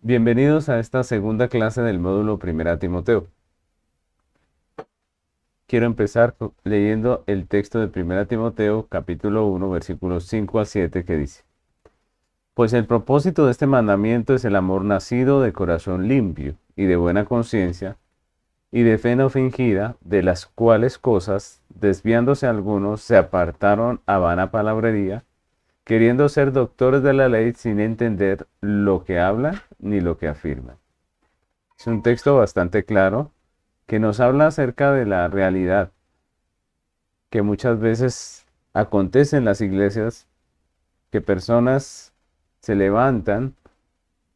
Bienvenidos a esta segunda clase del módulo Primera Timoteo. Quiero empezar leyendo el texto de Primera Timoteo, capítulo 1, versículos 5 al 7, que dice: Pues el propósito de este mandamiento es el amor nacido de corazón limpio y de buena conciencia y de fe no fingida, de las cuales cosas, desviándose algunos, se apartaron a vana palabrería, queriendo ser doctores de la ley sin entender lo que hablan ni lo que afirman. Es un texto bastante claro que nos habla acerca de la realidad que muchas veces acontece en las iglesias, que personas se levantan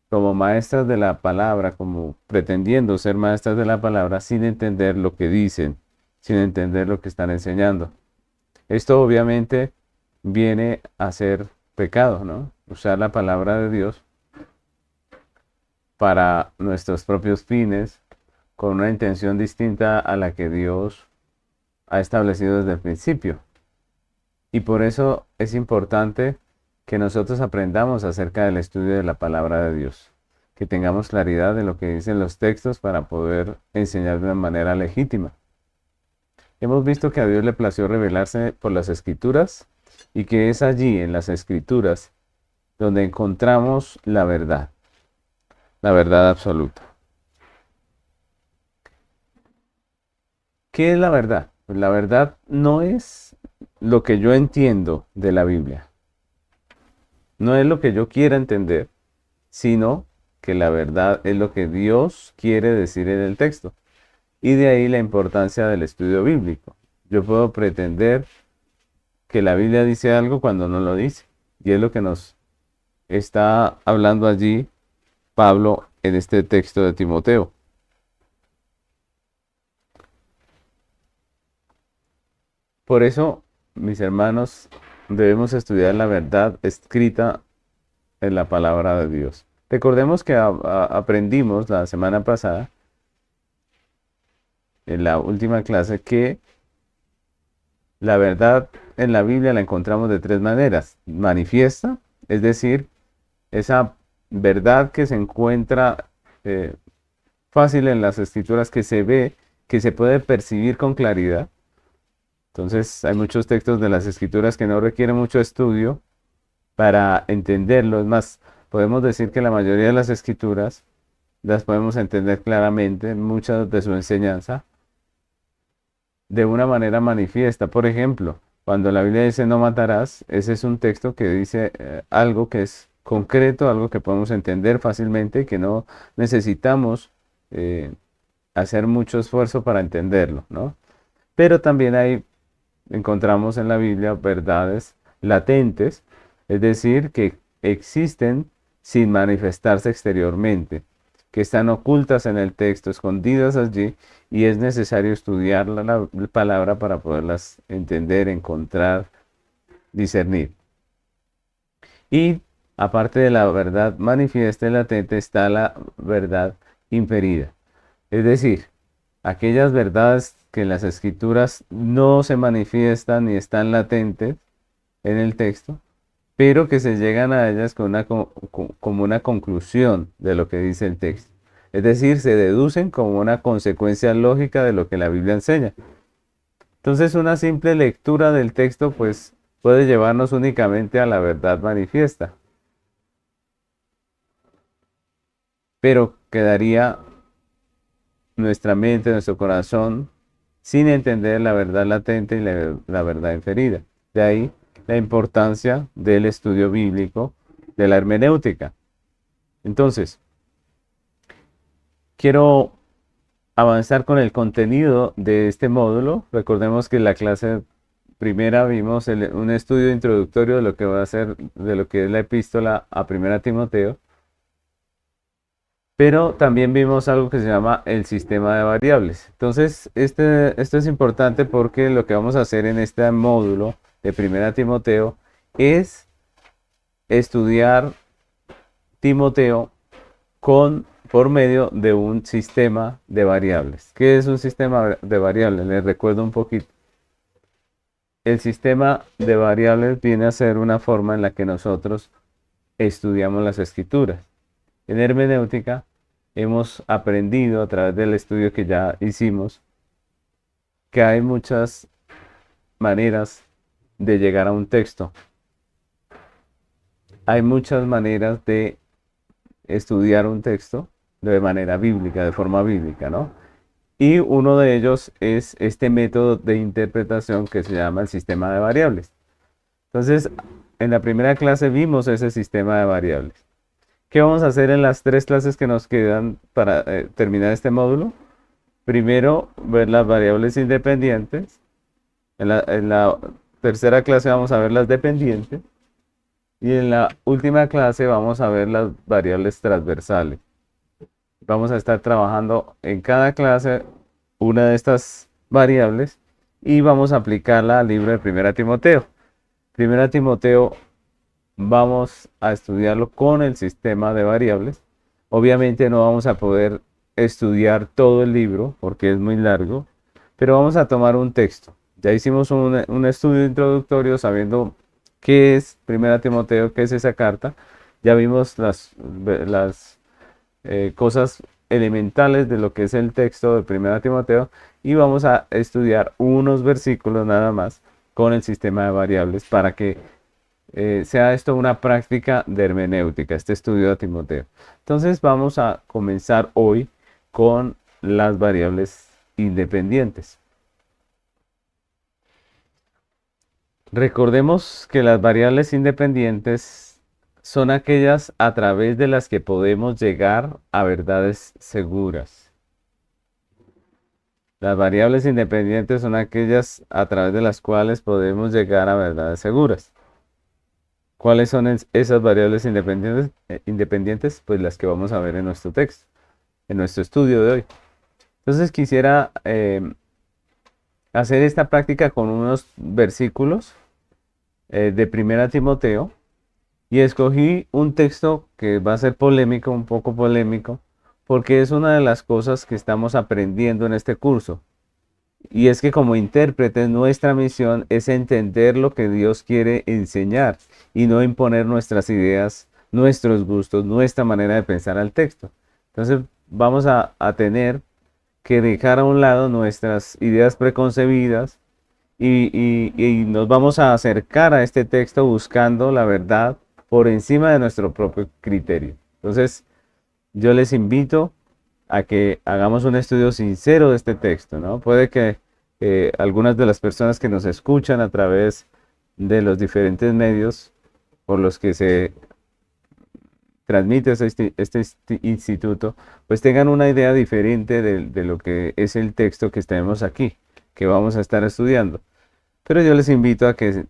como maestras de la palabra, como pretendiendo ser maestras de la palabra sin entender lo que dicen, sin entender lo que están enseñando. Esto obviamente viene a ser pecado, ¿no? Usar la palabra de Dios para nuestros propios fines, con una intención distinta a la que Dios ha establecido desde el principio. Y por eso es importante que nosotros aprendamos acerca del estudio de la palabra de Dios, que tengamos claridad de lo que dicen los textos para poder enseñar de una manera legítima. Hemos visto que a Dios le plació revelarse por las Escrituras y que es allí, en las Escrituras, donde encontramos la verdad absoluta. ¿Qué es la verdad? Pues la verdad no es lo que yo entiendo de la Biblia, no es lo que yo quiera entender, sino que la verdad es lo que Dios quiere decir en el texto. Y de ahí la importancia del estudio bíblico. Yo puedo pretender que la Biblia dice algo cuando no lo dice. Y es lo que nos está hablando allí Pablo en este texto de Timoteo. Por eso, mis hermanos, debemos estudiar la verdad escrita en la palabra de Dios. Recordemos que aprendimos la semana pasada, en la última clase, que la verdad en la Biblia la encontramos de tres maneras. Manifiesta, es decir, esa verdad que se encuentra fácil en las escrituras, que se ve, que se puede percibir con claridad. Entonces hay muchos textos de las escrituras que no requieren mucho estudio para entenderlo. Es más, podemos decir que la mayoría de las escrituras las podemos entender claramente, muchas de su enseñanza, de una manera manifiesta. Por ejemplo, cuando la Biblia dice no matarás, ese es un texto que dice algo que es concreto, algo que podemos entender fácilmente, que no necesitamos eh, hacer mucho esfuerzo para entenderlo, ¿no? Pero también encontramos en la Biblia verdades latentes, es decir, que existen sin manifestarse exteriormente, que están ocultas en el texto, escondidas allí, y es necesario estudiar la palabra para poderlas entender, encontrar, discernir. Y aparte de la verdad manifiesta y latente, está la verdad inferida. Es decir, aquellas verdades que en las escrituras no se manifiestan ni están latentes en el texto, pero que se llegan a ellas como una conclusión de lo que dice el texto. Es decir, se deducen como una consecuencia lógica de lo que la Biblia enseña. Entonces, una simple lectura del texto, pues, puede llevarnos únicamente a la verdad manifiesta, pero quedaría nuestra mente, nuestro corazón, sin entender la verdad latente y la verdad inferida. De ahí la importancia del estudio bíblico, de la hermenéutica. Entonces, quiero avanzar con el contenido de este módulo. Recordemos que en la clase primera vimos un estudio introductorio de lo que va a ser, de lo que es la epístola a Primera Timoteo. Pero también vimos algo que se llama el sistema de variables. Entonces, esto es importante porque lo que vamos a hacer en este módulo de Primera Timoteo es estudiar Timoteo por medio de un sistema de variables. ¿Qué es un sistema de variables? Les recuerdo un poquito. El sistema de variables viene a ser una forma en la que nosotros estudiamos las escrituras. En hermenéutica hemos aprendido a través del estudio que ya hicimos que hay muchas maneras de llegar a un texto. Hay muchas maneras de estudiar un texto de manera bíblica, de forma bíblica, ¿no? Y uno de ellos es este método de interpretación que se llama el sistema de variables. Entonces, en la primera clase vimos ese sistema de variables. ¿Qué vamos a hacer en las 3 clases que nos quedan para terminar este módulo? Primero, ver las variables independientes. En la tercera clase vamos a ver las dependientes. Y en la última clase vamos a ver las variables transversales. Vamos a estar trabajando en cada clase una de estas variables y vamos a aplicarla al libro de Primera Timoteo. Primera Timoteo vamos a estudiarlo con el sistema de variables. Obviamente no vamos a poder estudiar todo el libro porque es muy largo, pero vamos a tomar un texto. Ya hicimos un estudio introductorio sabiendo qué es Primera Timoteo, qué es esa carta. Ya vimos las cosas elementales de lo que es el texto de Primera Timoteo y vamos a estudiar unos versículos nada más con el sistema de variables para que sea esto una práctica de hermenéutica, este estudio de Timoteo. Entonces vamos a comenzar hoy con las variables independientes. Recordemos que las variables independientes son aquellas a través de las que podemos llegar a verdades seguras. Las variables independientes son aquellas a través de las cuales podemos llegar a verdades seguras. ¿Cuáles son esas variables independientes? Pues las que vamos a ver en nuestro texto, en nuestro estudio de hoy. Entonces quisiera hacer esta práctica con unos versículos de Primera Timoteo y escogí un texto que va a ser polémico, un poco polémico, porque es una de las cosas que estamos aprendiendo en este curso. Y es que como intérpretes nuestra misión es entender lo que Dios quiere enseñar y no imponer nuestras ideas, nuestros gustos, nuestra manera de pensar al texto. Entonces vamos a tener que dejar a un lado nuestras ideas preconcebidas y nos vamos a acercar a este texto buscando la verdad por encima de nuestro propio criterio. Entonces yo les invito a que hagamos un estudio sincero de este texto, ¿no? Puede que algunas de las personas que nos escuchan a través de los diferentes medios por los que se transmite este instituto, pues tengan una idea diferente de lo que es el texto que tenemos aquí, que vamos a estar estudiando. Pero yo les invito a que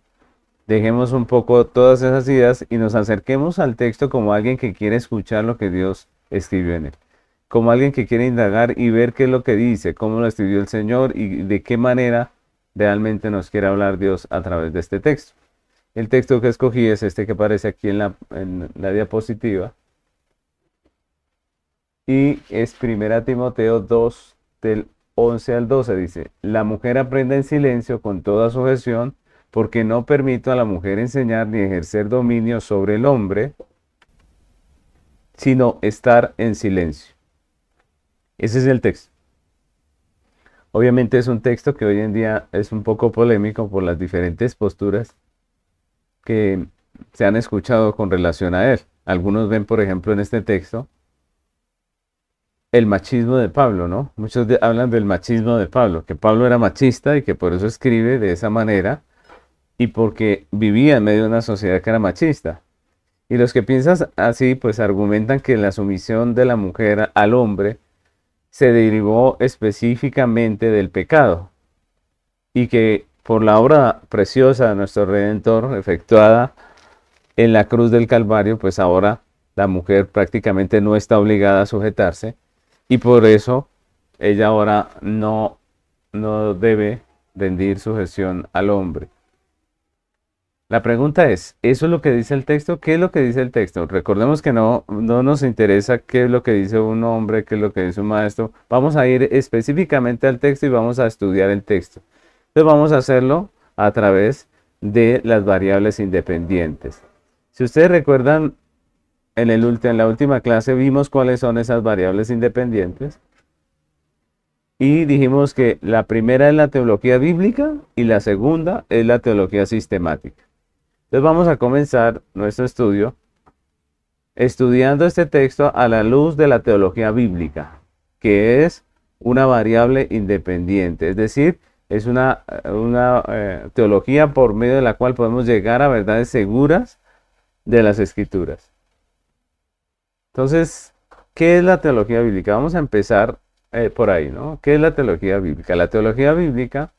dejemos un poco todas esas ideas y nos acerquemos al texto como alguien que quiere escuchar lo que Dios escribió en él, como alguien que quiere indagar y ver qué es lo que dice, cómo lo escribió el Señor y de qué manera realmente nos quiere hablar Dios a través de este texto. El texto que escogí es este que aparece aquí en la diapositiva y es 1 Timoteo 2 del 11 al 12. Dice: la mujer aprenda en silencio con toda sujeción, porque no permito a la mujer enseñar ni ejercer dominio sobre el hombre, sino estar en silencio. Ese es el texto. Obviamente es un texto que hoy en día es un poco polémico por las diferentes posturas que se han escuchado con relación a él. Algunos ven, por ejemplo, en este texto el machismo de Pablo, ¿no? Muchos hablan del machismo de Pablo, que Pablo era machista y que por eso escribe de esa manera y porque vivía en medio de una sociedad que era machista. Y los que piensan así, pues argumentan que la sumisión de la mujer al hombre se derivó específicamente del pecado y que por la obra preciosa de nuestro Redentor efectuada en la cruz del Calvario, pues ahora la mujer prácticamente no está obligada a sujetarse y por eso ella ahora no debe rendir sujeción al hombre. La pregunta es, ¿eso es lo que dice el texto? ¿Qué es lo que dice el texto? Recordemos que no nos interesa qué es lo que dice un hombre, qué es lo que dice un maestro. Vamos a ir específicamente al texto y vamos a estudiar el texto. Entonces vamos a hacerlo a través de las variables independientes. Si ustedes recuerdan en la última clase vimos cuáles son esas variables independientes y dijimos que la primera es la teología bíblica y la segunda es la teología sistemática. Entonces vamos a comenzar nuestro estudio estudiando este texto a la luz de la teología bíblica, que es una variable independiente, es decir, es una teología por medio de la cual podemos llegar a verdades seguras de las Escrituras. Entonces, ¿qué es la teología bíblica? Vamos a empezar por ahí, ¿no? ¿Qué es la teología bíblica? La teología bíblica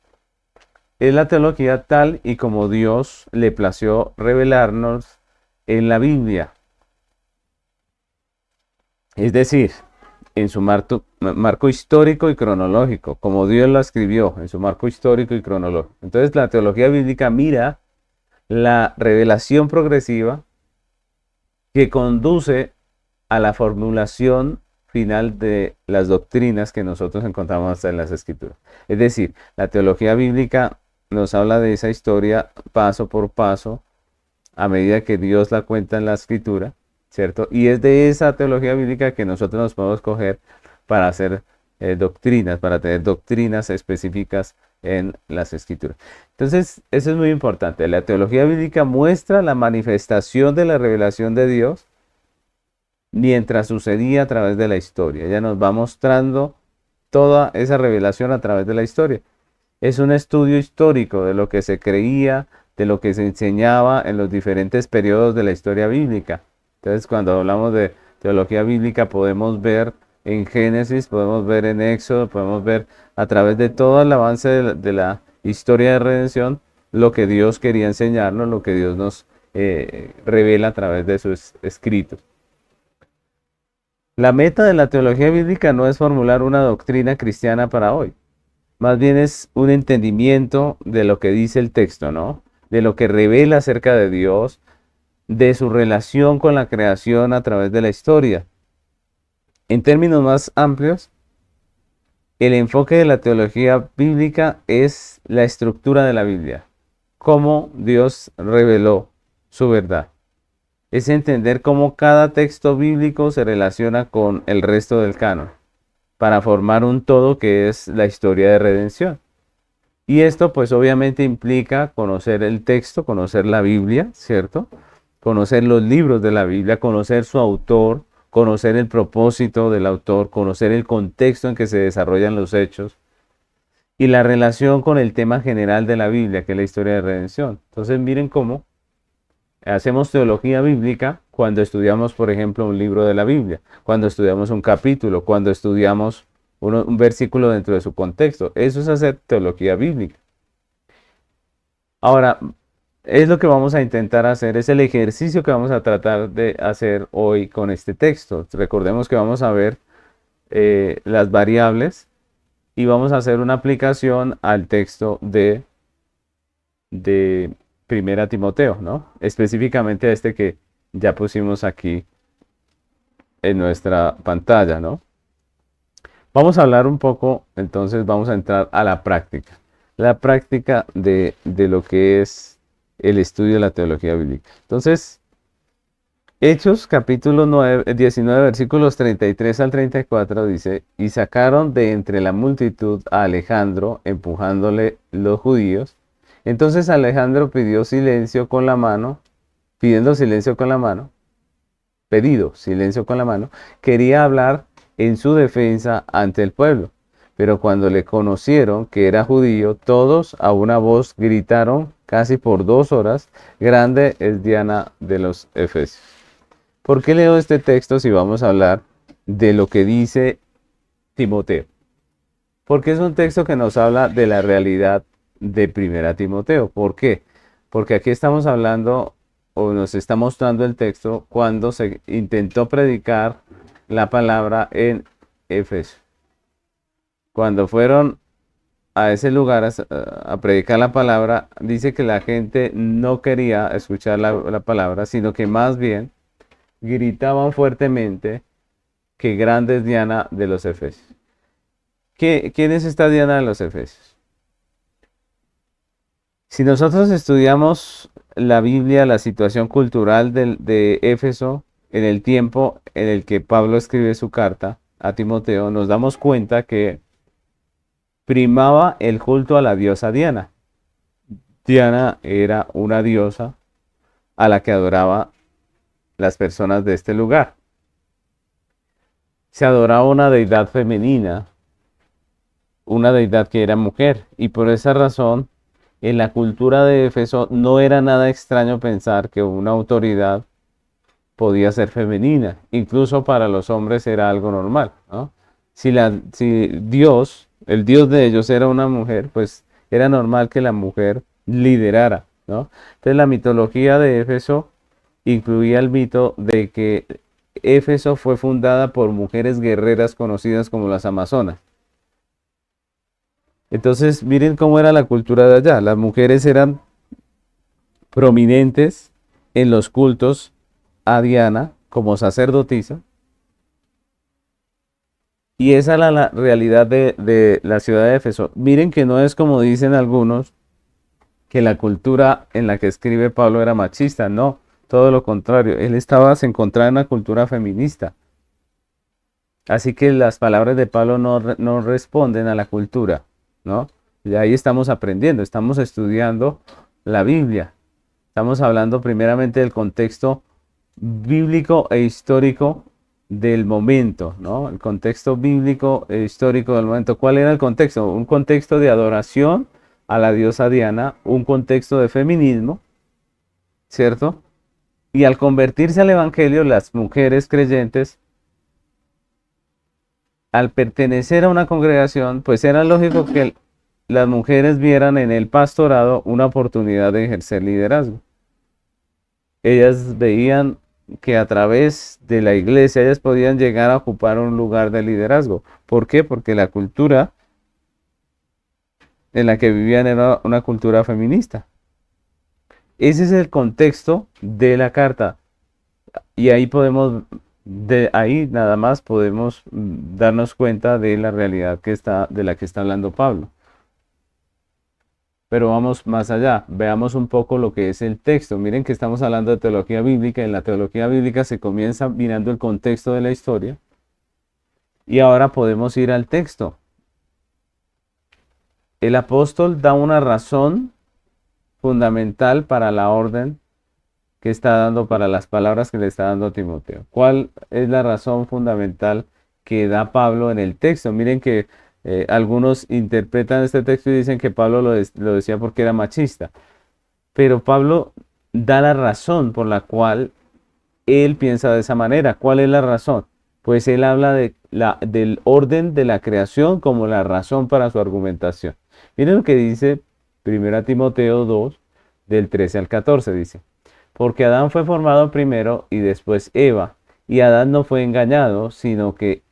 es la teología tal y como Dios le plació revelarnos en la Biblia. Es decir, en su marco histórico y cronológico, como Dios lo escribió, en su marco histórico y cronológico. Entonces, la teología bíblica mira la revelación progresiva que conduce a la formulación final de las doctrinas que nosotros encontramos hasta en las Escrituras. Es decir, la teología bíblica nos habla de esa historia paso por paso, a medida que Dios la cuenta en la Escritura, ¿cierto? Y es de esa teología bíblica que nosotros nos podemos coger para hacer doctrinas, para tener doctrinas específicas en las Escrituras. Entonces, eso es muy importante. La teología bíblica muestra la manifestación de la revelación de Dios mientras sucedía a través de la historia. Ella nos va mostrando toda esa revelación a través de la historia. Es un estudio histórico de lo que se creía, de lo que se enseñaba en los diferentes periodos de la historia bíblica. Entonces, cuando hablamos de teología bíblica, podemos ver en Génesis, podemos ver en Éxodo, podemos ver a través de todo el avance de la historia de redención, lo que Dios quería enseñarnos, lo que Dios nos revela a través de sus escritos. La meta de la teología bíblica no es formular una doctrina cristiana para hoy. Más bien es un entendimiento de lo que dice el texto, ¿no? De lo que revela acerca de Dios, de su relación con la creación a través de la historia. En términos más amplios, el enfoque de la teología bíblica es la estructura de la Biblia, cómo Dios reveló su verdad. Es entender cómo cada texto bíblico se relaciona con el resto del canon, para formar un todo que es la historia de redención. Y esto pues obviamente implica conocer el texto, conocer la Biblia, ¿cierto? Conocer los libros de la Biblia, conocer su autor, conocer el propósito del autor, conocer el contexto en que se desarrollan los hechos y la relación con el tema general de la Biblia, que es la historia de redención. Entonces miren cómo hacemos teología bíblica cuando estudiamos, por ejemplo, un libro de la Biblia, cuando estudiamos un capítulo, cuando estudiamos un versículo dentro de su contexto. Eso es hacer teología bíblica. Ahora, es lo que vamos a intentar hacer, es el ejercicio que vamos a tratar de hacer hoy con este texto. Recordemos que vamos a ver las variables y vamos a hacer una aplicación al texto de Primera Timoteo, ¿no? Específicamente a este que ya pusimos aquí en nuestra pantalla, ¿no? Vamos a hablar un poco, entonces vamos a entrar a la práctica de lo que es el estudio de la teología bíblica. Entonces, Hechos capítulo 19, versículos 33 al 34 dice, y sacaron de entre la multitud a Alejandro, empujándole los judíos. Entonces Alejandro pidiendo silencio con la mano, quería hablar en su defensa ante el pueblo. Pero cuando le conocieron que era judío, todos a una voz gritaron casi por 2 horas, grande es Diana de los Efesios. ¿Por qué leo este texto si vamos a hablar de lo que dice Timoteo? Porque es un texto que nos habla de la realidad de Primera Timoteo. ¿Por qué? Porque aquí estamos hablando o nos está mostrando el texto cuando se intentó predicar la palabra en Éfeso. Cuando fueron a ese lugar a predicar la palabra, dice que la gente no quería escuchar la palabra, sino que más bien gritaban fuertemente que grande es Diana de los Efesios. ¿Quién es esta Diana de los Efesios? Si nosotros estudiamos la Biblia, la situación cultural de Éfeso, en el tiempo en el que Pablo escribe su carta a Timoteo, nos damos cuenta que primaba el culto a la diosa Diana. Diana era una diosa a la que adoraba las personas de este lugar. Se adoraba una deidad femenina, una deidad que era mujer, y por esa razón, en la cultura de Éfeso no era nada extraño pensar que una autoridad podía ser femenina, incluso para los hombres era algo normal, ¿no? Si Dios, el Dios de ellos era una mujer, pues era normal que la mujer liderara, ¿no? Entonces la mitología de Éfeso incluía el mito de que Éfeso fue fundada por mujeres guerreras conocidas como las Amazonas. Entonces, miren cómo era la cultura de allá. Las mujeres eran prominentes en los cultos a Diana como sacerdotisa. Y esa era la realidad de la ciudad de Éfeso. Miren que no es como dicen algunos, que la cultura en la que escribe Pablo era machista. No, todo lo contrario. Se encontraba en una cultura feminista. Así que las palabras de Pablo no responden a la cultura, ¿no? Y ahí estamos aprendiendo, estamos estudiando la Biblia. Estamos hablando primeramente del contexto bíblico e histórico del momento, ¿no? El contexto bíblico e histórico del momento. ¿Cuál era el contexto? Un contexto de adoración a la diosa Diana, un contexto de feminismo, ¿cierto? Y al convertirse al Evangelio, las mujeres creyentes, al pertenecer a una congregación, pues era lógico que las mujeres vieran en el pastorado una oportunidad de ejercer liderazgo. Ellas veían que a través de la iglesia ellas podían llegar a ocupar un lugar de liderazgo. ¿Por qué? Porque la cultura en la que vivían era una cultura feminista. Ese es el contexto de la carta. Y ahí de ahí nada más podemos darnos cuenta de la realidad de la que está hablando Pablo. Pero vamos más allá, veamos un poco lo que es el texto. Miren que estamos hablando de teología bíblica. En la teología bíblica se comienza mirando el contexto de la historia. Y ahora podemos ir al texto. El apóstol da una razón fundamental para la orden que está dando, para las palabras que le está dando a Timoteo. ¿Cuál es la razón fundamental que da Pablo en el texto? Miren que algunos interpretan este texto y dicen que Pablo lo decía porque era machista. Pero Pablo da la razón por la cual él piensa de esa manera. ¿Cuál es la razón? Pues él habla del orden de la creación como la razón para su argumentación. Miren lo que dice 1 Timoteo 2, del 13 al 14, dice. Porque Adán fue formado primero y después Eva, y Adán no fue engañado, sino que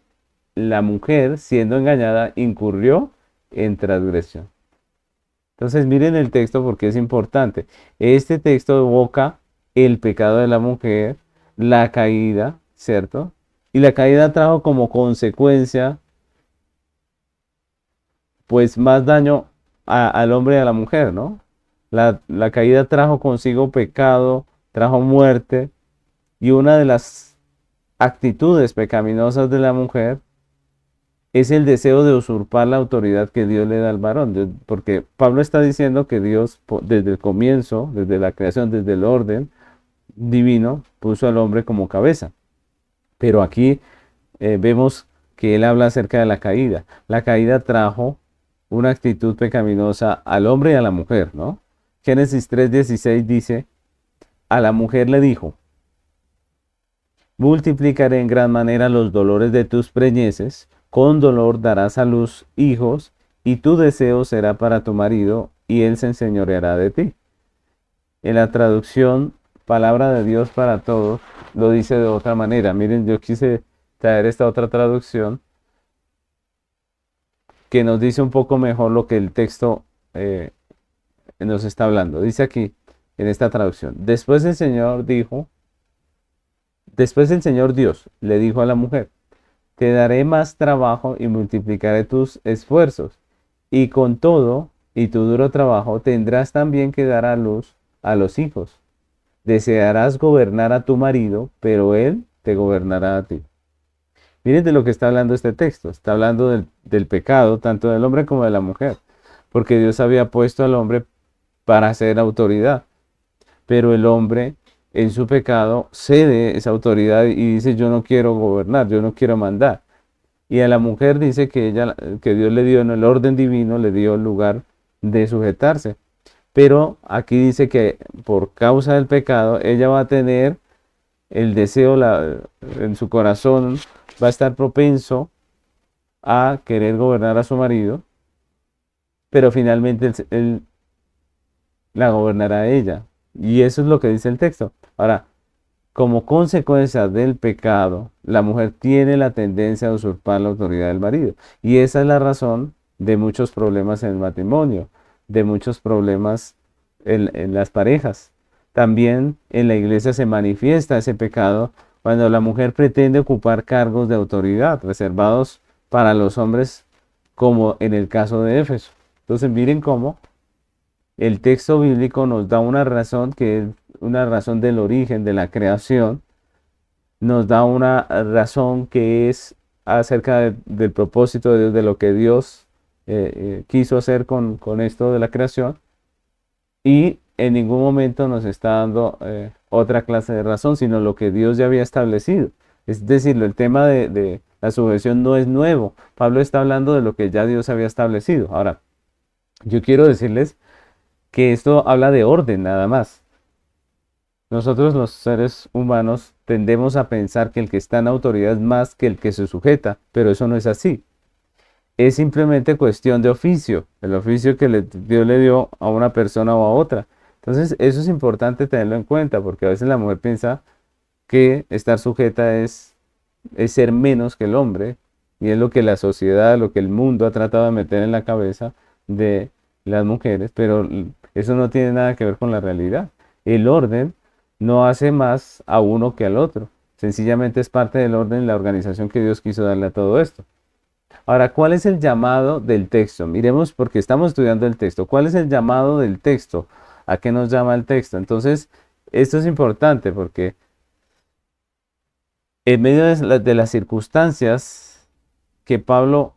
la mujer, siendo engañada, incurrió en transgresión. Entonces miren el texto porque es importante. Este texto evoca el pecado de la mujer, la caída, ¿cierto? Y la caída trajo como consecuencia, pues, más daño al hombre y a la mujer, ¿no? La caída trajo consigo pecado, trajo muerte, y una de las actitudes pecaminosas de la mujer es el deseo de usurpar la autoridad que Dios le da al varón. Porque Pablo está diciendo que Dios, desde el comienzo, desde la creación, desde el orden divino, puso al hombre como cabeza. Pero aquí vemos que él habla acerca de la caída. La caída trajo una actitud pecaminosa al hombre y a la mujer, ¿no? Génesis 3:16 dice, a la mujer le dijo, multiplicaré en gran manera los dolores de tus preñeces, con dolor darás a luz hijos, y tu deseo será para tu marido, y él se enseñoreará de ti. En la traducción, Palabra de Dios para Todos, lo dice de otra manera. Miren, yo quise traer esta otra traducción que nos dice un poco mejor lo que el texto nos está hablando. Dice aquí, en esta traducción, después el Señor Dios le dijo a la mujer, te daré más trabajo y multiplicaré tus esfuerzos, y con todo y tu duro trabajo tendrás también que dar a luz a los hijos. desearás gobernar a tu marido, pero él te gobernará a ti. Miren de lo que está hablando este texto. Está hablando del pecado, tanto del hombre como de la mujer. Porque Dios había puesto al hombre para ser autoridad. Pero el hombre, en su pecado, cede esa autoridad y dice, yo no quiero gobernar, yo no quiero mandar. Y a la mujer dice que Dios le dio en el orden divino, le dio el lugar de sujetarse. Pero aquí dice que por causa del pecado, ella va a tener el deseo en su corazón, va a estar propenso a querer gobernar a su marido, pero finalmente él la gobernará a ella. Y eso es lo que dice el texto. Ahora, como consecuencia del pecado, la mujer tiene la tendencia a usurpar la autoridad del marido. Y esa es la razón de muchos problemas en el matrimonio, de muchos problemas en las parejas. También en la iglesia se manifiesta ese pecado cuando la mujer pretende ocupar cargos de autoridad reservados para los hombres, como en el caso de Éfeso. Entonces miren cómo el texto bíblico nos da una razón que es una razón del origen de la creación, nos da una razón que es acerca del propósito de Dios, de lo que Dios quiso hacer con esto de la creación, y en ningún momento nos está dando otra clase de razón, sino lo que Dios ya había establecido. Es decir, el tema de la sujeción no es nuevo. Pablo está hablando de lo que ya Dios había establecido. Ahora, yo quiero decirles que esto habla de orden nada más. Nosotros los seres humanos tendemos a pensar que el que está en autoridad es más que el que se sujeta, pero eso no es así. Es simplemente cuestión de oficio, el oficio que Dios le dio a una persona o a otra. Entonces, eso es importante tenerlo en cuenta, porque a veces la mujer piensa que estar sujeta es ser menos que el hombre, y es lo que la sociedad, lo que el mundo ha tratado de meter en la cabeza de las mujeres, pero eso no tiene nada que ver con la realidad. El orden no hace más a uno que al otro. Sencillamente es parte del orden y la organización que Dios quiso darle a todo esto. Ahora, ¿cuál es el llamado del texto? Miremos, porque estamos estudiando el texto. ¿Cuál es el llamado del texto? ¿A qué nos llama el texto? Entonces, esto es importante porque en medio de las circunstancias que Pablo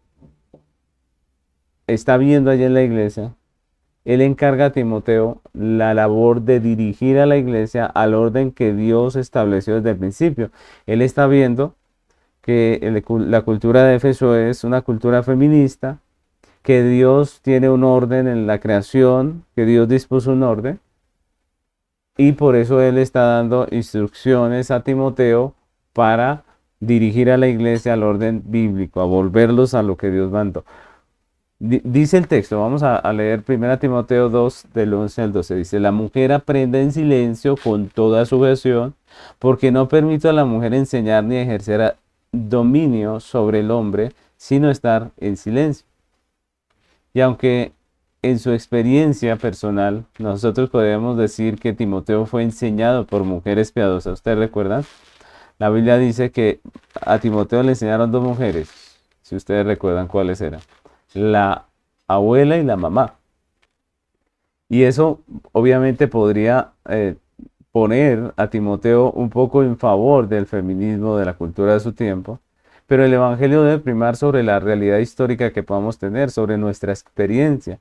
está viendo allí en la iglesia, él encarga a Timoteo la labor de dirigir a la iglesia al orden que Dios estableció desde el principio. Él está viendo que la cultura de Éfeso es una cultura feminista, que Dios tiene un orden en la creación, que Dios dispuso un orden, y por eso él está dando instrucciones a Timoteo para dirigir a la iglesia al orden bíblico, a volverlos a lo que Dios mandó. Dice el texto, vamos a leer 1 Timoteo 2, del 11 al 12. Dice, la mujer aprende en silencio con toda sujeción, porque no permito a la mujer enseñar ni ejercer dominio sobre el hombre, sino estar en silencio. Y aunque en su experiencia personal, nosotros podemos decir que Timoteo fue enseñado por mujeres piadosas. ¿Ustedes recuerdan? La Biblia dice que a Timoteo le enseñaron dos mujeres, si ustedes recuerdan cuáles eran. La abuela y la mamá. Y eso obviamente podría poner a Timoteo un poco en favor del feminismo, de la cultura de su tiempo, pero el Evangelio debe primar sobre la realidad histórica que podamos tener, sobre nuestra experiencia.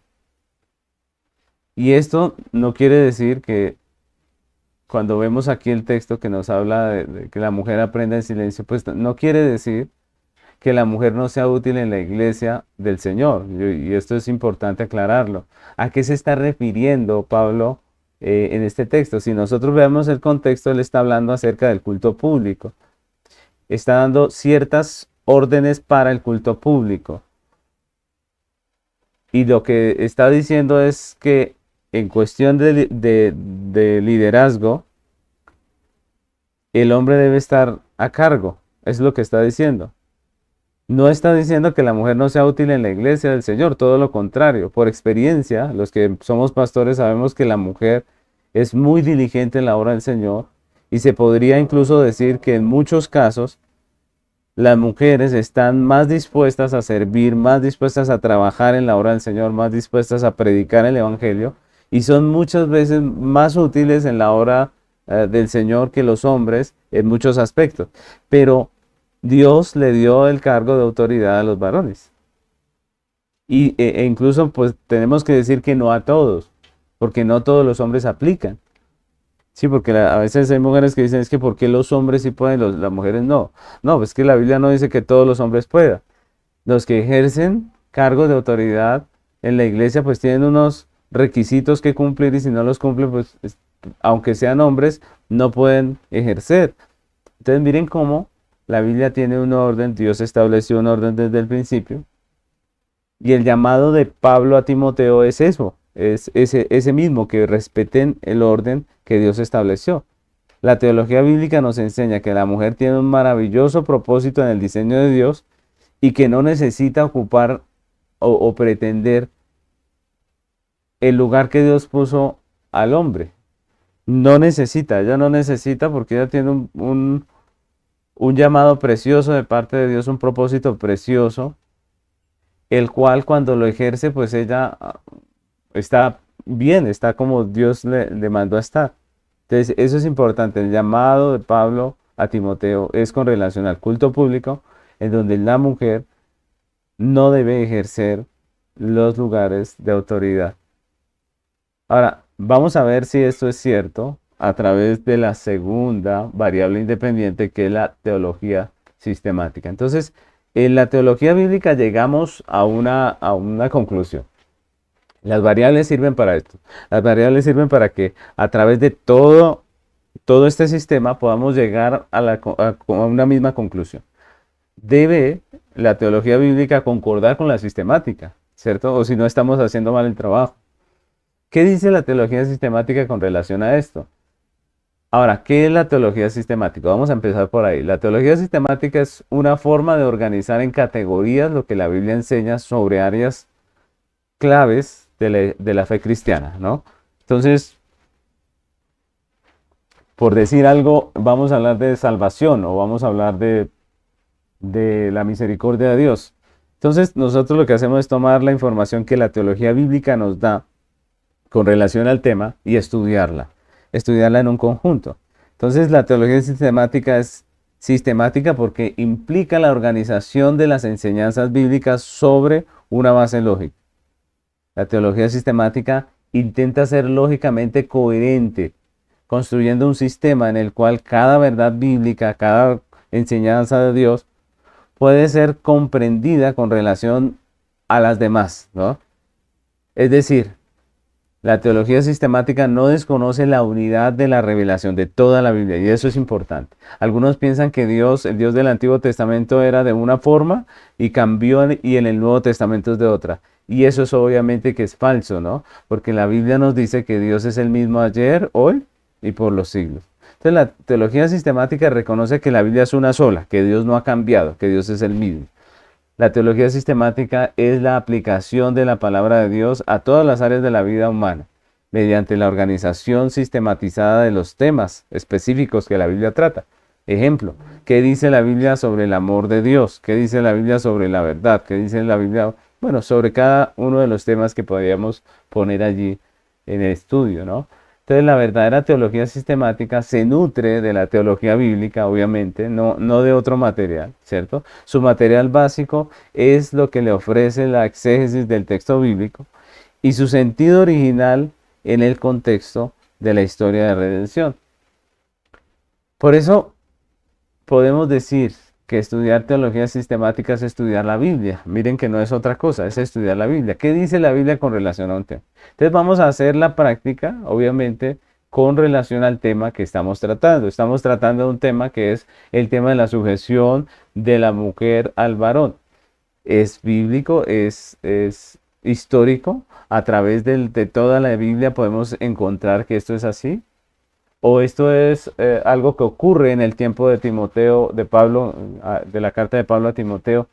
Y esto no quiere decir que cuando vemos aquí el texto que nos habla de que la mujer aprenda en silencio, pues no quiere decir que la mujer no sea útil en la iglesia del Señor. Y esto es importante aclararlo. ¿A qué se está refiriendo Pablo en este texto? Si nosotros vemos el contexto, él está hablando acerca del culto público. Está dando ciertas órdenes para el culto público. Y lo que está diciendo es que en cuestión de liderazgo, el hombre debe estar a cargo. Es lo que está diciendo. No está diciendo que la mujer no sea útil en la iglesia del Señor, todo lo contrario. Por experiencia, los que somos pastores sabemos que la mujer es muy diligente en la obra del Señor y se podría incluso decir que en muchos casos las mujeres están más dispuestas a servir, más dispuestas a trabajar en la obra del Señor, más dispuestas a predicar el Evangelio y son muchas veces más útiles en la obra del Señor que los hombres en muchos aspectos, pero Dios le dio el cargo de autoridad a los varones. E incluso pues tenemos que decir que no a todos, porque no todos los hombres aplican. Sí, porque a veces hay mujeres que dicen, es que ¿por qué los hombres sí pueden, las mujeres no? No, pues que la Biblia no dice que todos los hombres puedan. Los que ejercen cargos de autoridad en la iglesia pues tienen unos requisitos que cumplir y si no los cumplen pues aunque sean hombres no pueden ejercer. Entonces miren cómo la Biblia tiene un orden, Dios estableció un orden desde el principio y el llamado de Pablo a Timoteo es eso, es ese mismo, que respeten el orden que Dios estableció. La teología bíblica nos enseña que la mujer tiene un maravilloso propósito en el diseño de Dios y que no necesita ocupar o pretender el lugar que Dios puso al hombre. No necesita, ella no necesita porque ella tiene un llamado precioso de parte de Dios, un propósito precioso, el cual cuando lo ejerce, pues ella está bien, está como Dios le mandó a estar. Entonces, eso es importante. El llamado de Pablo a Timoteo es con relación al culto público, en donde la mujer no debe ejercer los lugares de autoridad. Ahora, vamos a ver si esto es cierto a través de la segunda variable independiente, que es la teología sistemática. Entonces, en la teología bíblica llegamos a una conclusión. Las variables sirven para esto. Las variables sirven para que a través de todo este sistema podamos llegar a una misma conclusión. Debe la teología bíblica concordar con la sistemática, ¿cierto? O si no, estamos haciendo mal el trabajo. ¿Qué dice la teología sistemática con relación a esto? Ahora, ¿qué es la teología sistemática? Vamos a empezar por ahí. La teología sistemática es una forma de organizar en categorías lo que la Biblia enseña sobre áreas claves de la fe cristiana, ¿no? Entonces, por decir algo, vamos a hablar de salvación o vamos a hablar de la misericordia de Dios. Entonces, nosotros lo que hacemos es tomar la información que la teología bíblica nos da con relación al tema y estudiarla en un conjunto. Entonces, la teología sistemática es sistemática porque implica la organización de las enseñanzas bíblicas sobre una base lógica. La teología sistemática intenta ser lógicamente coherente, construyendo un sistema en el cual cada verdad bíblica, cada enseñanza de Dios puede ser comprendida con relación a las demás, ¿no? Es decir, la teología sistemática no desconoce la unidad de la revelación de toda la Biblia, y eso es importante. Algunos piensan que Dios, el Dios del Antiguo Testamento, era de una forma y cambió y en el Nuevo Testamento es de otra. Y eso es obviamente que es falso, ¿no? Porque la Biblia nos dice que Dios es el mismo ayer, hoy y por los siglos. Entonces la teología sistemática reconoce que la Biblia es una sola, que Dios no ha cambiado, que Dios es el mismo. La teología sistemática es la aplicación de la palabra de Dios a todas las áreas de la vida humana, mediante la organización sistematizada de los temas específicos que la Biblia trata. Ejemplo, ¿qué dice la Biblia sobre el amor de Dios? ¿Qué dice la Biblia sobre la verdad? ¿Qué dice la Biblia? Bueno, sobre cada uno de los temas que podríamos poner allí en el estudio, ¿no? Entonces, la verdadera teología sistemática se nutre de la teología bíblica, obviamente, no de otro material, ¿cierto? Su material básico es lo que le ofrece la exégesis del texto bíblico y su sentido original en el contexto de la historia de redención. Por eso podemos decir que estudiar teología sistemática es estudiar la Biblia. Miren que no es otra cosa, es estudiar la Biblia. ¿Qué dice la Biblia con relación a un tema? Entonces vamos a hacer la práctica, obviamente, con relación al tema que estamos tratando. Estamos tratando de un tema que es el tema de la sujeción de la mujer al varón. Es bíblico, es histórico. A través de toda la Biblia podemos encontrar que esto es así. ¿O esto es algo que ocurre en el tiempo de Timoteo, de Pablo, de la carta de Pablo a Timoteo?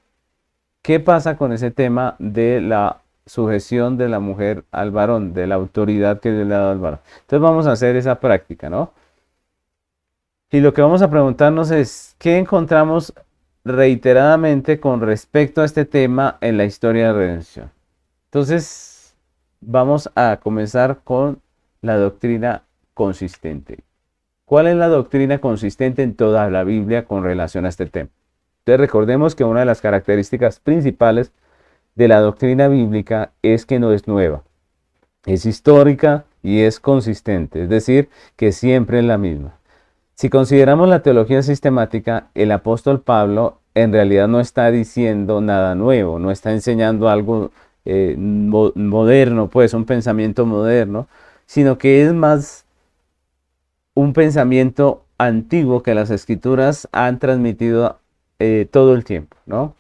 ¿Qué pasa con ese tema de la sujeción de la mujer al varón, de la autoridad que Dios le ha dado al varón? Entonces vamos a hacer esa práctica, ¿no? Y lo que vamos a preguntarnos es, ¿qué encontramos reiteradamente con respecto a este tema en la historia de redención? Entonces, vamos a comenzar con la doctrina consistente. ¿Cuál es la doctrina consistente en toda la Biblia con relación a este tema? Entonces recordemos que una de las características principales de la doctrina bíblica es que no es nueva, es histórica y es consistente, es decir, que siempre es la misma. Si consideramos la teología sistemática, el apóstol Pablo en realidad no está diciendo nada nuevo, no está enseñando algo moderno, pues un pensamiento moderno, sino que es más un pensamiento antiguo que las escrituras han transmitido todo el tiempo, ¿no?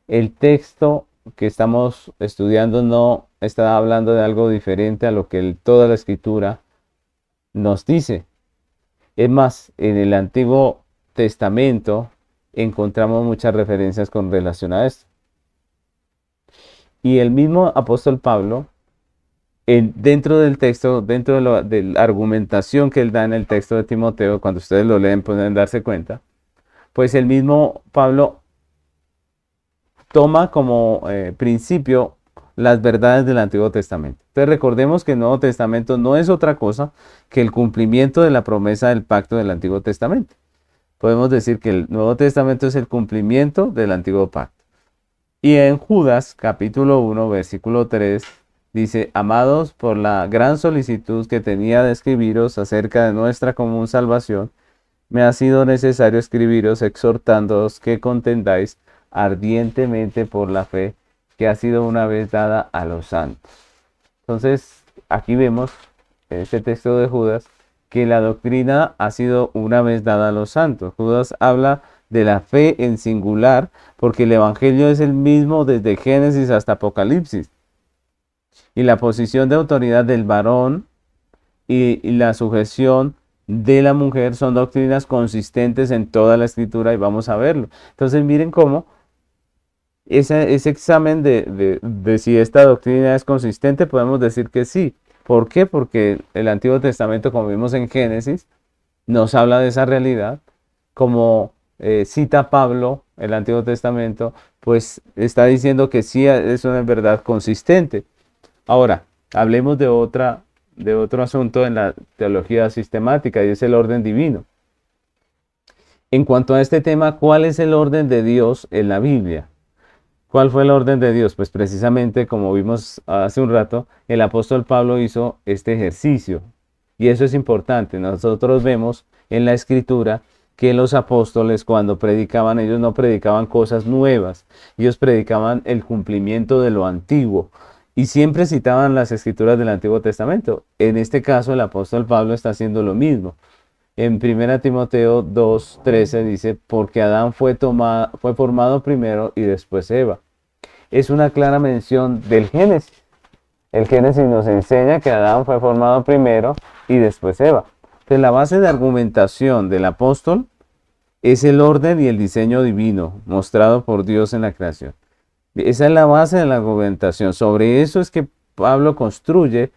El texto que estamos estudiando no está hablando de algo diferente a lo que toda la escritura nos dice. Es más, en el Antiguo Testamento encontramos muchas referencias con relación a esto. Y el mismo apóstol Pablo, dentro del texto, de la argumentación que él da en el texto de Timoteo, cuando ustedes lo leen pueden darse cuenta, pues el mismo Pablo toma como principio las verdades del Antiguo Testamento. Entonces recordemos que el Nuevo Testamento no es otra cosa que el cumplimiento de la promesa del pacto del Antiguo Testamento. Podemos decir que el Nuevo Testamento es el cumplimiento del Antiguo Pacto. Y en Judas, capítulo 1, versículo 3, dice: amados, por la gran solicitud que tenía de escribiros acerca de nuestra común salvación, me ha sido necesario escribiros exhortándoos que contendáis ardientemente por la fe que ha sido una vez dada a los santos. Entonces, aquí vemos en este texto de Judas que la doctrina ha sido una vez dada a los santos. Judas habla de la fe en singular porque el evangelio es el mismo desde Génesis hasta Apocalipsis. Y la posición de autoridad del varón y la sujeción de la mujer son doctrinas consistentes en toda la escritura y vamos a verlo. Entonces miren cómo ese examen de si esta doctrina es consistente, podemos decir que sí. ¿Por qué? Porque el Antiguo Testamento, como vimos en Génesis, nos habla de esa realidad. Como cita Pablo el Antiguo Testamento, pues está diciendo que sí es una verdad consistente. Ahora, hablemos de otro asunto en la teología sistemática y es el orden divino. En cuanto a este tema, ¿cuál es el orden de Dios en la Biblia? ¿Cuál fue el orden de Dios? Pues precisamente, como vimos hace un rato, el apóstol Pablo hizo este ejercicio. Y eso es importante. Nosotros vemos en la escritura que los apóstoles cuando predicaban, ellos no predicaban cosas nuevas. Ellos predicaban el cumplimiento de lo antiguo. Y siempre citaban las escrituras del Antiguo Testamento. En este caso, el apóstol Pablo está haciendo lo mismo. En 1 Timoteo 2:13 dice: porque Adán fue formado primero y después Eva. Es una clara mención del Génesis. El Génesis nos enseña que Adán fue formado primero y después Eva. Entonces, la base de argumentación del apóstol es el orden y el diseño divino mostrado por Dios en la creación. Esa es la base de la argumentación. Sobre eso es que Pablo construye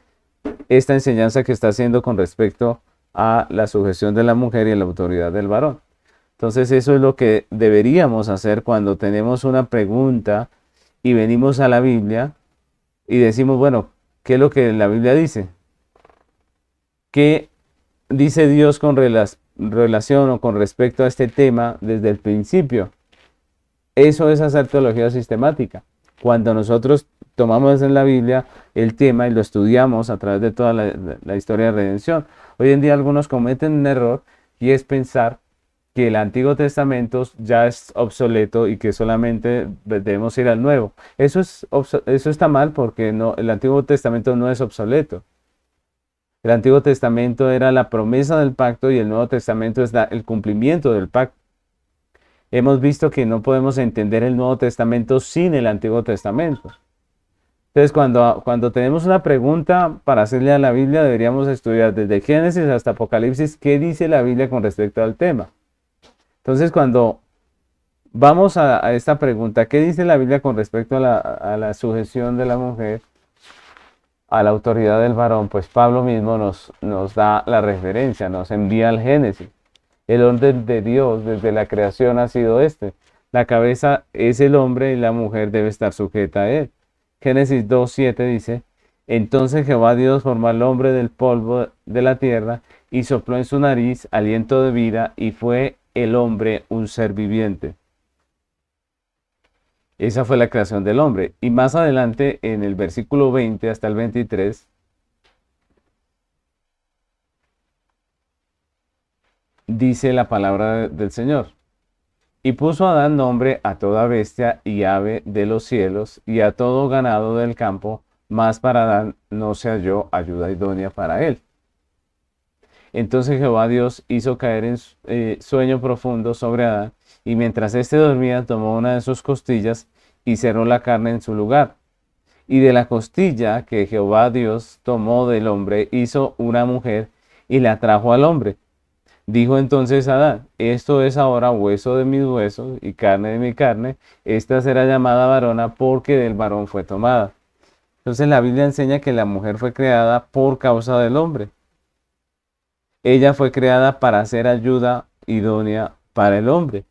esta enseñanza que está haciendo con respecto a la sujeción de la mujer y a la autoridad del varón. Entonces eso es lo que deberíamos hacer cuando tenemos una pregunta y venimos a la Biblia y decimos, bueno, ¿qué es lo que la Biblia dice? ¿Qué dice Dios con relación o con respecto a este tema desde el principio? Eso es hacer teología sistemática. Cuando nosotros tomamos en la Biblia el tema y lo estudiamos a través de toda la historia de redención. Hoy en día algunos cometen un error y es pensar que el Antiguo Testamento ya es obsoleto y que solamente debemos ir al Nuevo. Eso está mal porque no, el Antiguo Testamento no es obsoleto. El Antiguo Testamento era la promesa del pacto y el Nuevo Testamento es el cumplimiento del pacto. Hemos visto que no podemos entender el Nuevo Testamento sin el Antiguo Testamento. Entonces, cuando tenemos una pregunta para hacerle a la Biblia, deberíamos estudiar desde Génesis hasta Apocalipsis qué dice la Biblia con respecto al tema. Entonces, cuando vamos a esta pregunta, ¿qué dice la Biblia con respecto a la sujeción de la mujer a la autoridad del varón? Pues Pablo mismo nos da la referencia, nos envía al Génesis. El orden de Dios desde la creación ha sido este. La cabeza es el hombre y la mujer debe estar sujeta a él. Génesis 2:7 dice: entonces Jehová Dios formó al hombre del polvo de la tierra y sopló en su nariz aliento de vida, y fue el hombre un ser viviente. Esa fue la creación del hombre. Y más adelante, en el versículo 20 hasta el 23, dice la palabra del Señor. Y puso Adán nombre a toda bestia y ave de los cielos y a todo ganado del campo, mas para Adán no se halló ayuda idónea para él. Entonces Jehová Dios hizo caer en sueño profundo sobre Adán, y mientras éste dormía tomó una de sus costillas y cerró la carne en su lugar. Y de la costilla que Jehová Dios tomó del hombre hizo una mujer y la trajo al hombre. Dijo entonces Adán: esto es ahora hueso de mis huesos y carne de mi carne, esta será llamada varona porque del varón fue tomada. Entonces la Biblia enseña que la mujer fue creada por causa del hombre. Ella fue creada para ser ayuda idónea para el hombre.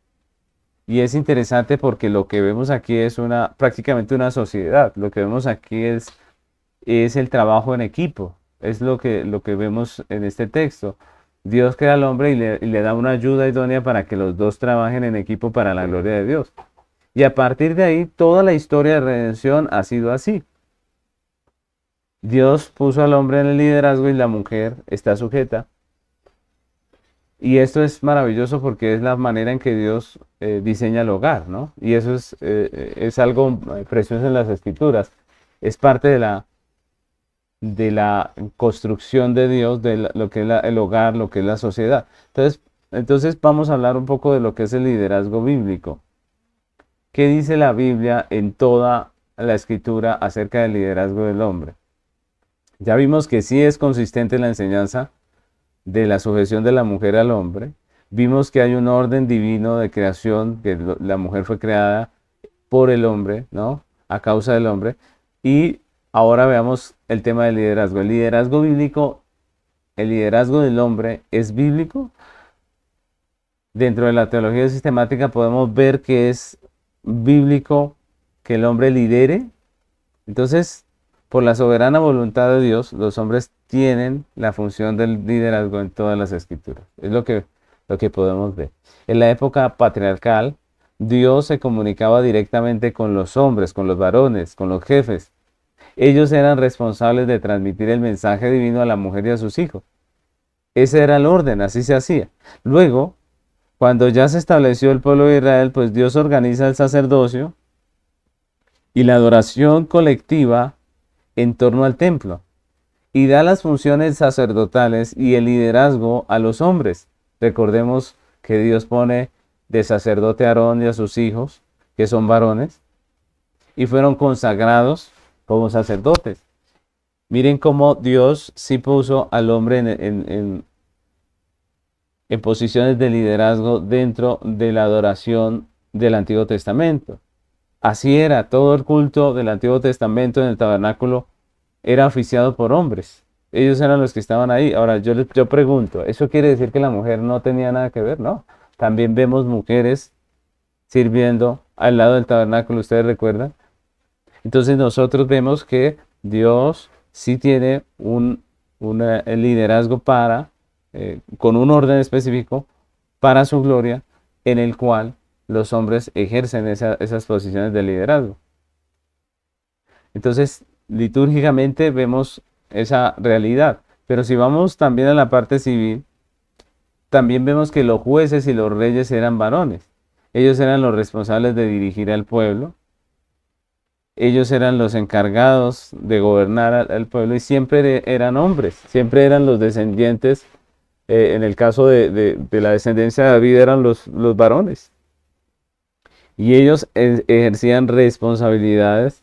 Y es interesante porque lo que vemos aquí es prácticamente una sociedad. Lo que vemos aquí es el trabajo en equipo. Es lo que vemos en este texto. Dios crea al hombre y le da una ayuda idónea para que los dos trabajen en equipo para la gloria de Dios. Y a partir de ahí, toda la historia de redención ha sido así. Dios puso al hombre en el liderazgo y la mujer está sujeta. Y esto es maravilloso porque es la manera en que Dios diseña el hogar, ¿no? Y eso es algo precioso en las Escrituras. Es parte de la construcción de Dios, de lo que es el hogar, lo que es la sociedad. Entonces vamos a hablar un poco de lo que es el liderazgo bíblico. ¿Qué dice la Biblia en toda la Escritura acerca del liderazgo del hombre? Ya vimos que sí es consistente la enseñanza de la sujeción de la mujer al hombre. Vimos que hay un orden divino de creación, que la mujer fue creada por el hombre, ¿no? A causa del hombre. Y ahora veamos el tema del liderazgo. El liderazgo bíblico, el liderazgo del hombre es bíblico. Dentro de la teología sistemática podemos ver que es bíblico que el hombre lidere. Entonces, por la soberana voluntad de Dios, los hombres tienen la función del liderazgo en todas las Escrituras. Es lo que podemos ver. En la época patriarcal, Dios se comunicaba directamente con los hombres, con los varones, con los jefes. Ellos eran responsables de transmitir el mensaje divino a la mujer y a sus hijos. Ese era el orden, así se hacía. Luego, cuando ya se estableció el pueblo de Israel, pues Dios organiza el sacerdocio y la adoración colectiva en torno al templo, y da las funciones sacerdotales y el liderazgo a los hombres. Recordemos que Dios pone de sacerdote a Aarón y a sus hijos, que son varones, y fueron consagrados como sacerdotes. Miren cómo Dios sí puso al hombre en posiciones de liderazgo dentro de la adoración del Antiguo Testamento. Así era, todo el culto del Antiguo Testamento en el tabernáculo era oficiado por hombres. Ellos eran los que estaban ahí. Ahora, yo pregunto, ¿eso quiere decir que la mujer no tenía nada que ver? No. También vemos mujeres sirviendo al lado del tabernáculo, ¿ustedes recuerdan? Entonces nosotros vemos que Dios sí tiene un liderazgo con un orden específico para su gloria, en el cual los hombres ejercen esas posiciones de liderazgo. Entonces, litúrgicamente vemos esa realidad. Pero si vamos también a la parte civil, también vemos que los jueces y los reyes eran varones. Ellos eran los responsables de dirigir al pueblo. Ellos eran los encargados de gobernar al pueblo y siempre eran hombres, siempre eran los descendientes. En el caso de la descendencia de David eran los varones. Y ellos ejercían responsabilidades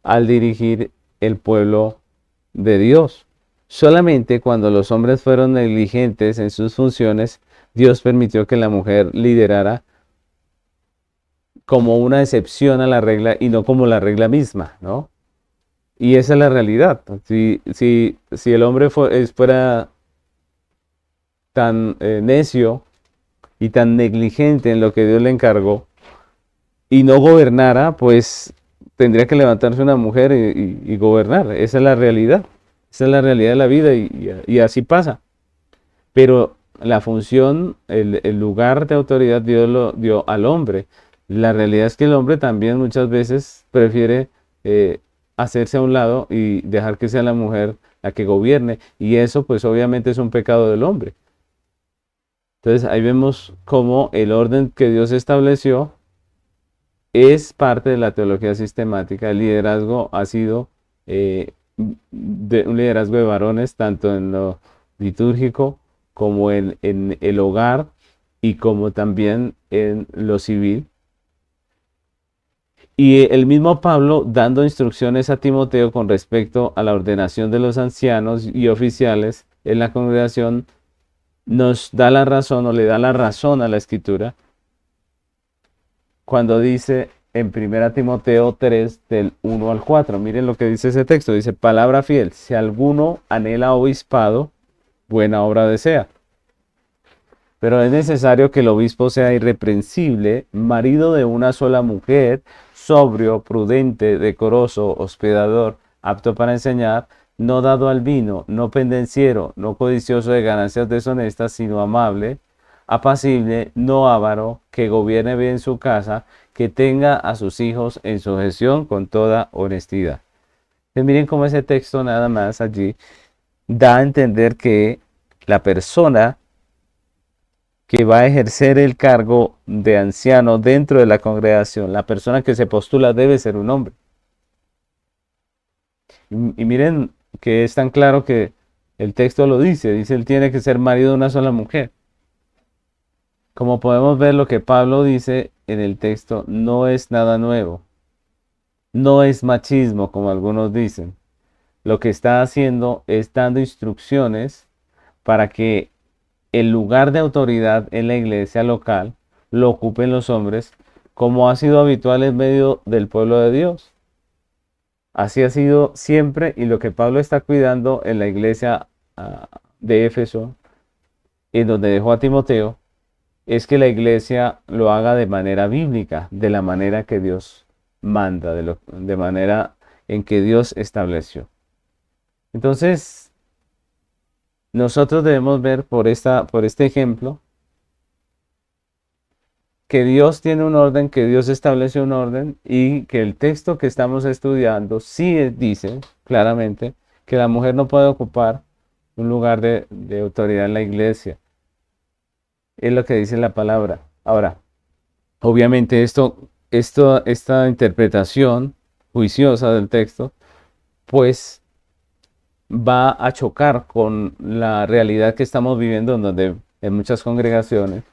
al dirigir el pueblo de Dios. Solamente cuando los hombres fueron negligentes en sus funciones, Dios permitió que la mujer liderara como una excepción a la regla y no como la regla misma, ¿no? Y esa es la realidad. Si el hombre fuera tan necio y tan negligente en lo que Dios le encargó y no gobernara, pues tendría que levantarse una mujer y gobernar. Esa es la realidad. Esa es la realidad de la vida y así pasa. pero la función, el lugar de autoridad Dios lo dio al hombre. La realidad es que el hombre también muchas veces prefiere eh, hacerse a un lado y dejar que sea la mujer la que gobierne, y eso pues obviamente es un pecado del hombre. Entonces ahí vemos cómo el orden que Dios estableció es parte de la teología sistemática. El liderazgo ha sido eh, un liderazgo de varones, tanto en lo litúrgico como en el hogar y como también en lo civil. Y el mismo Pablo dando instrucciones a Timoteo con respecto a la ordenación de los ancianos y oficiales en la congregación, nos da la razón o le da la razón a la escritura cuando dice en 1 Timoteo 3 del 1 al 4. Miren lo que dice ese texto. Dice, palabra fiel, si alguno anhela obispado, buena obra desea. Pero es necesario que el obispo sea irreprensible, marido de una sola mujer, sobrio, prudente, decoroso, hospedador, apto para enseñar, no dado al vino, no pendenciero, no codicioso de ganancias deshonestas, sino amable, apacible, no avaro, que gobierne bien su casa, que tenga a sus hijos en sujeción con toda honestidad. Entonces, miren cómo ese texto nada más allí da a entender que la persona que va a ejercer el cargo de anciano dentro de la congregación, la persona que se postula debe ser un hombre. Y miren que es tan claro que el texto lo dice, él tiene que ser marido de una sola mujer. Como podemos ver, lo que Pablo dice en el texto no es nada nuevo, no es machismo como algunos dicen. Lo que está haciendo es dando instrucciones para que el lugar de autoridad en la iglesia local lo ocupen los hombres, como ha sido habitual en medio del pueblo de Dios. Así ha sido siempre, y lo que Pablo está cuidando en la iglesia de Éfeso, en donde dejó a Timoteo, es que la iglesia lo haga de manera bíblica, de la manera que Dios manda, de manera en que Dios estableció. Entonces, nosotros debemos ver por este ejemplo que Dios tiene un orden, que Dios establece un orden y que el texto que estamos estudiando sí dice claramente que la mujer no puede ocupar un lugar de autoridad en la iglesia. Es lo que dice la palabra. Ahora, obviamente esta interpretación juiciosa del texto, pues va a chocar con la realidad que estamos viviendo en donde en muchas congregaciones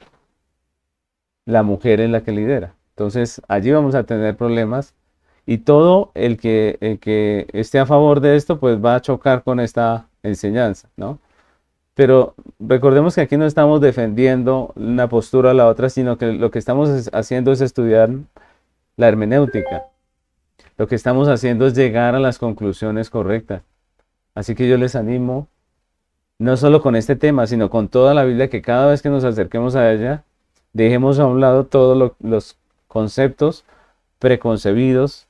la mujer es la que lidera. Entonces, allí vamos a tener problemas y todo el que esté a favor de esto, pues va a chocar con esta enseñanza, ¿no? Pero recordemos que aquí no estamos defendiendo una postura a la otra, sino que lo que estamos haciendo es estudiar la hermenéutica. Lo que estamos haciendo es llegar a las conclusiones correctas. Así que yo les animo, no solo con este tema, sino con toda la Biblia, que cada vez que nos acerquemos a ella, dejemos a un lado todos los conceptos preconcebidos,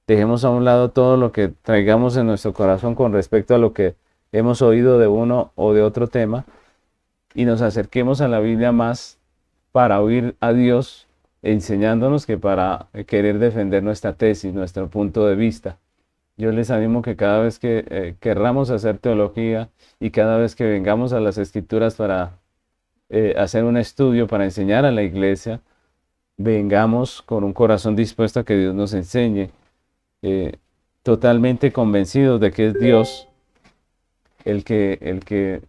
dejemos a un lado todo lo que traigamos en nuestro corazón con respecto a lo que hemos oído de uno o de otro tema y nos acerquemos a la Biblia más para oír a Dios enseñándonos que para querer defender nuestra tesis, nuestro punto de vista. Yo les animo que cada vez que querramos hacer teología y cada vez que vengamos a las escrituras para hacer un estudio, para enseñar a la iglesia, vengamos con un corazón dispuesto a que Dios nos enseñe, eh, totalmente convencidos de que es Dios el que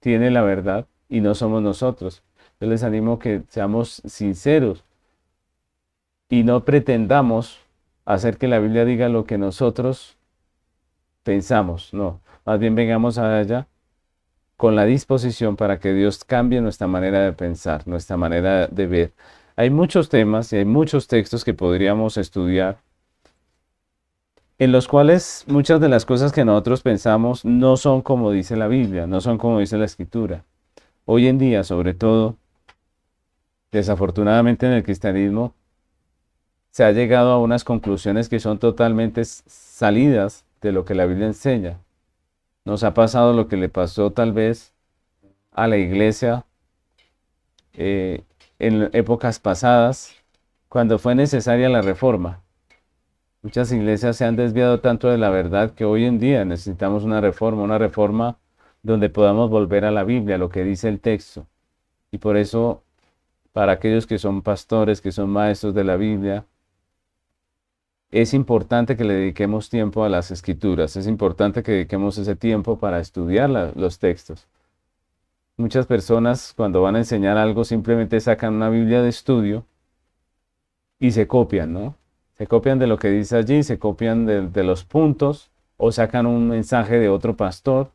tiene la verdad y no somos nosotros. Yo les animo que seamos sinceros y no pretendamos hacer que la Biblia diga lo que nosotros pensamos, no. Más bien vengamos a ella con la disposición para que Dios cambie nuestra manera de pensar, nuestra manera de ver. Hay muchos temas y hay muchos textos que podríamos estudiar en los cuales muchas de las cosas que nosotros pensamos no son como dice la Biblia, no son como dice la Escritura. Hoy en día, sobre todo, desafortunadamente en el cristianismo, se ha llegado a unas conclusiones que son totalmente salidas de lo que la Biblia enseña. Nos ha pasado lo que le pasó tal vez a la iglesia en épocas pasadas, cuando fue necesaria la reforma. Muchas iglesias se han desviado tanto de la verdad que hoy en día necesitamos una reforma donde podamos volver a la Biblia, a lo que dice el texto. Y por eso, para aquellos que son pastores, que son maestros de la Biblia, es importante que le dediquemos tiempo a las escrituras, es importante que dediquemos ese tiempo para estudiar los textos. Muchas personas cuando van a enseñar algo simplemente sacan una Biblia de estudio y se copian, ¿no? Se copian de lo que dice allí, se copian de los puntos o sacan un mensaje de otro pastor.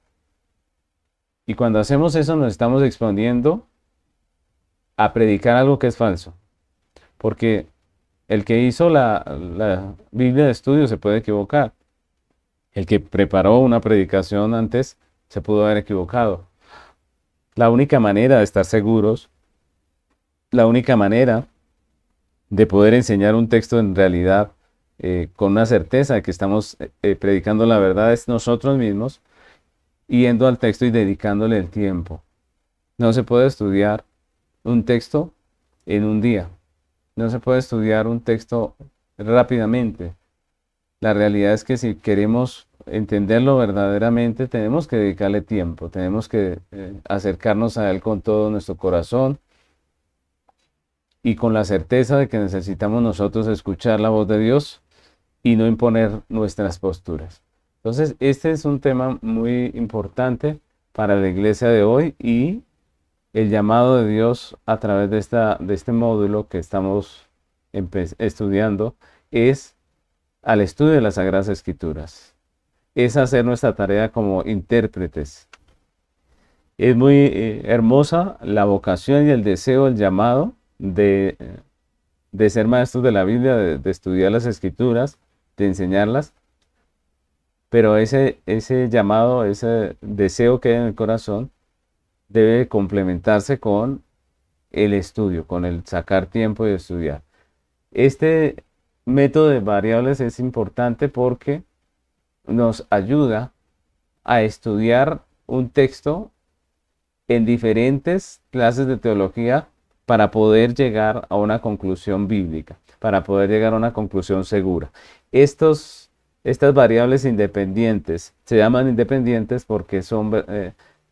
Y cuando hacemos eso nos estamos exponiendo a predicar algo que es falso. Porque el que hizo la Biblia de estudio se puede equivocar. El que preparó una predicación antes se pudo haber equivocado. La única manera de estar seguros, la única manera de poder enseñar un texto en realidad con una certeza de que estamos predicando la verdad es nosotros mismos yendo al texto y dedicándole el tiempo. No se puede estudiar un texto en un día. No se puede estudiar un texto rápidamente. La realidad es que si queremos entenderlo verdaderamente, tenemos que dedicarle tiempo, tenemos que acercarnos a Él con todo nuestro corazón y con la certeza de que necesitamos nosotros escuchar la voz de Dios y no imponer nuestras posturas. Entonces, este es un tema muy importante para la iglesia de hoy y el llamado de Dios a través de este módulo que estamos estudiando es al estudio de las Sagradas Escrituras. Es hacer nuestra tarea como intérpretes. Es muy hermosa la vocación y el deseo, el llamado de ser maestros de la Biblia, de estudiar las Escrituras, de enseñarlas, pero ese llamado, ese deseo que hay en el corazón, debe complementarse con el estudio, con el sacar tiempo de estudiar. Este método de variables es importante porque nos ayuda a estudiar un texto en diferentes clases de teología para poder llegar a una conclusión bíblica, para poder llegar a una conclusión segura. Estas variables independientes se llaman independientes porque son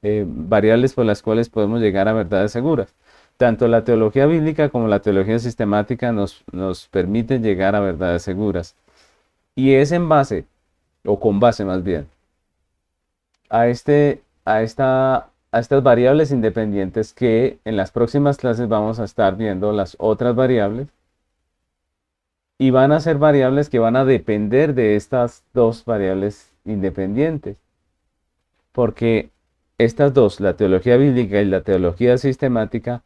variables por las cuales podemos llegar a verdades seguras. Tanto la teología bíblica como la teología sistemática nos permiten llegar a verdades seguras. Y es en base, o con base más bien, a estas variables independientes que en las próximas clases vamos a estar viendo las otras variables. Y van a ser variables que van a depender de estas dos variables independientes. Porque estas dos, la teología bíblica y la teología sistemática,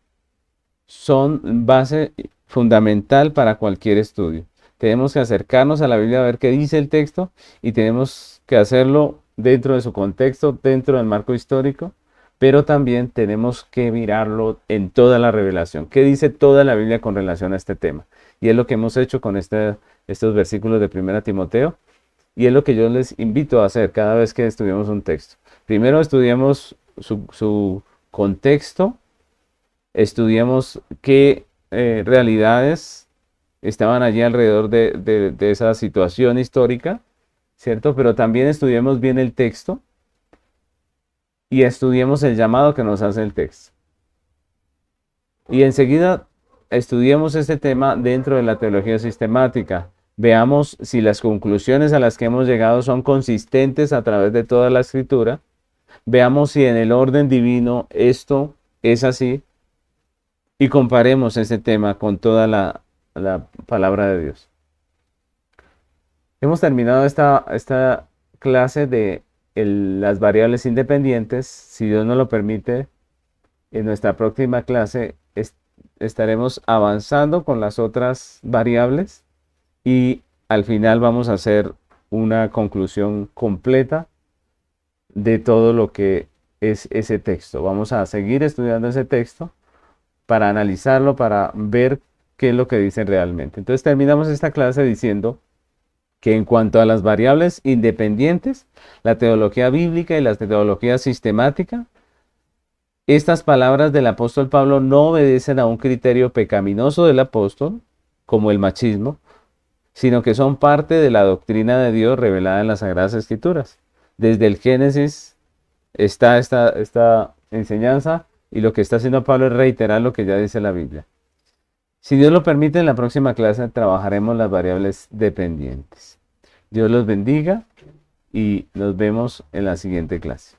son base fundamental para cualquier estudio. Tenemos que acercarnos a la Biblia a ver qué dice el texto y tenemos que hacerlo dentro de su contexto, dentro del marco histórico, pero también tenemos que mirarlo en toda la revelación. ¿Qué dice toda la Biblia con relación a este tema? Y es lo que hemos hecho con estos versículos de 1 Timoteo y es lo que yo les invito a hacer cada vez que estudiamos un texto. Primero estudiamos su contexto, estudiamos qué realidades estaban allí alrededor de esa situación histórica, ¿cierto? Pero también estudiemos bien el texto y estudiemos el llamado que nos hace el texto. Y enseguida estudiemos este tema dentro de la teología sistemática. Veamos si las conclusiones a las que hemos llegado son consistentes a través de toda la escritura. Veamos si en el orden divino esto es así. Y comparemos este tema con toda la palabra de Dios. Hemos terminado esta clase de las variables independientes. Si Dios nos lo permite, en nuestra próxima clase estaremos avanzando con las otras variables y al final vamos a hacer una conclusión completa de todo lo que es ese texto. Vamos a seguir estudiando ese texto para analizarlo, para ver qué es lo que dice realmente. Entonces terminamos esta clase diciendo que en cuanto a las variables independientes, la teología bíblica y la teología sistemática Estas palabras del apóstol Pablo no obedecen a un criterio pecaminoso del apóstol, como el machismo, sino que son parte de la doctrina de Dios revelada en las Sagradas Escrituras. Desde el Génesis está esta enseñanza y lo que está haciendo Pablo es reiterar lo que ya dice la Biblia. Si Dios lo permite, en la próxima clase trabajaremos las variables dependientes. Dios los bendiga y nos vemos en la siguiente clase.